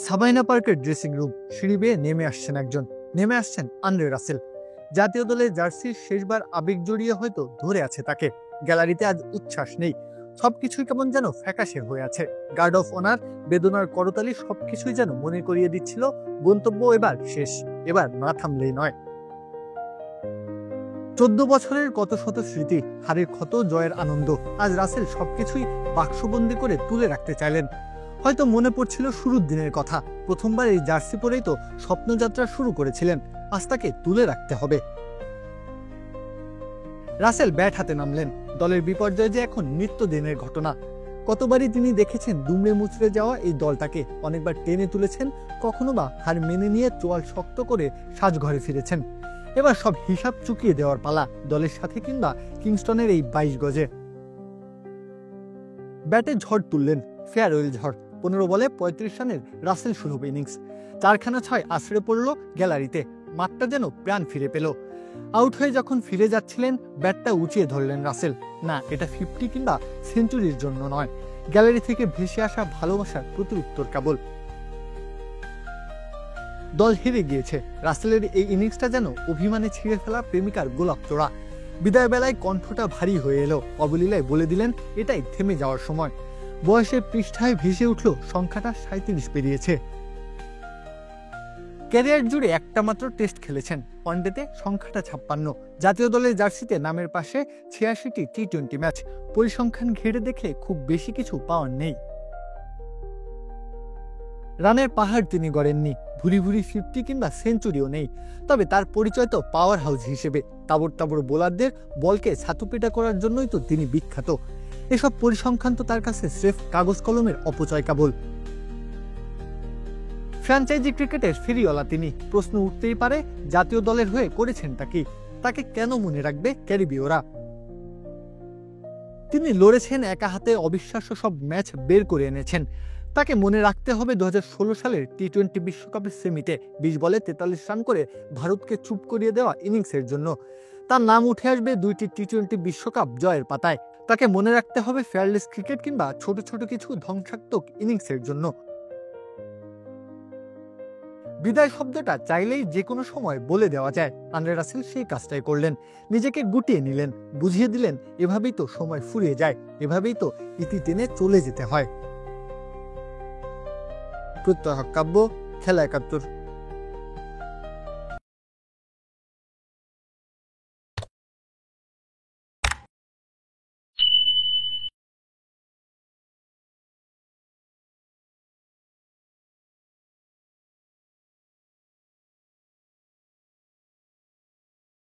Sabina পার্কের dressing room, সিঁড়ি বেয়ে নেমে আসছেন আন্দ্রে রাসেল। জাতীয় দলের জার্সির শেষবার আবেগ জড়িয়ে হয়তো ধরে আছে তাকে। গ্যালারিতে আজ উচ্ছ্বাস নেই, সবকিছুই কেমন যেন ফ্যাকাশে হয়ে আছে। গার্ড অফ অনার, বেদনার করতালি সবকিছুই যেন মনে করিয়ে দিচ্ছিল গন্তব্য এবার শেষ, এবার না থামলেই নয়। 14 বছরের কত শত স্মৃতি, হারের ক্ষত, জয়ের আনন্দ, আজ রাসেল সবকিছুই বাক্সবন্দি করে তুলে রাখতে চাইলেন। হয়তো মনে পড়ছিল শুরুর দিনের কথা, প্রথমবার এই জার্সি পরেই তো স্বপ্নযাত্রা শুরু করেছিলেন। আজ তাকে তুলে রাখতে হবে। রাসেল ব্যাট হাতে নামলেন। দলের বিপর্যয় যে এখন নিত্যদিনের ঘটনা। কতবারই তিনি দেখেছেন দুমড়ে মুচড়ে যাওয়া এই দলটাকে, অনেকবার টেনে তুলেছেন, কখনো বা হার মেনে নিয়ে চোয়াল শক্ত করে সাজঘরে ফিরেছেন। এবার সব হিসাব চুকিয়ে দেওয়ার পালা, দলের সাথে কিংবা কিংস্টনের এই 22 গজে। ব্যাটে ঝড় তুললেন, ফেয়ারওয়েল ঝড়। 15 বলে 35 রানের রাসেল সুলভ ইনিংস, 4খানা 6 আছড়ে পড়ল গ্যালারিতে। মাঠটা যেন প্রাণ ফিরে পেল। আউট হয়ে যখন ফিরে যাচ্ছিলেন, ব্যাটটা উঁচিয়ে ধরলেন রাসেল। না, এটা 50 কিংবা সেঞ্চুরির জন্য নয়, গ্যালারি থেকে ভেসে আসা ভালোবাসার প্রত্যুত্তর কেবল। দল হেরে গিয়েছে, রাসেলের এই ইনিংসটা যেন অভিমানে ছিঁড়ে ফেলা প্রেমিকার গোলাপ চোরা। বিদায় বেলায় কণ্ঠটা ভারী হয়ে এলো, অবলীলায় বলে দিলেন এটাই থেমে যাওয়ার সময়। বয়সের পৃষ্ঠায় ভেসে উঠল সংখ্যাটা 37 পেরিয়েছে। ক্যারিয়ার জুড়ে একটা মাত্র টেস্ট খেলেছেন, ওয়ানডেতে সংখ্যাটা 56। জাতীয় দলের জার্সিতে নামের পাশে 86টি টি-20 ম্যাচ। পরিসংখ্যান ঘেরে দেখলে খুব বেশি কিছু পাওয়ার নেই। রানের পাহাড় তিনি গড়েননি, ভুরি ভুরি 50 কিংবা সেঞ্চুরিও নেই। তবে তার পরিচয় তো পাওয়ার হাউস হিসেবে। তাবড় তাবড় বোলারদের বলকে ছাতুপিটা করার জন্যই তো তিনি বিখ্যাত। এসব পরিসংখ্যান তো তার কাছে স্রেফ কাগজ কলমের অপচয় কেবল। ফ্র্যাঞ্চাইজি ক্রিকেটের ফেরিওয়ালা তিনি। প্রশ্ন উঠতেই পারে, জাতীয় দলের হয়ে করেছেনটা কি? তাকে কেন মনে রাখবে ক্যারিবীয়রা? তিনি লড়েছেন, একা হাতে অবিশ্বাস্য সব ম্যাচ বের করে এনেছেন। তাকে মনে রাখতে হবে 2016 সালের টি-20 বিশ্বকাপের সেমিতে 20 বলে 43 রান করে ভারতকে চুপ করিয়ে দেওয়া ইনিংসের জন্য। তার নাম উঠে আসবে 2টি টি-20 বিশ্বকাপ জয়ের পাতায়। তাকে মনে রাখতে হবে ফেয়ারলেস ক্রিকেট কিংবা ছোট ছোট কিছু ধ্বংসাত্মক ইনিংসের জন্য। বিদায় শব্দটা চাইলেই যে কোনো সময় বলে দেওয়া যায়। আন্দ্রে রাসেল সেই কাজটাই করলেন, নিজেকে গুটিয়ে নিলেন, বুঝিয়ে দিলেন এভাবেই তো সময় ফুরিয়ে যায়, এভাবেই তো ইতি টেনে চলে যেতে হয়। প্রত্যয় হক কাব্য, খেলা 71।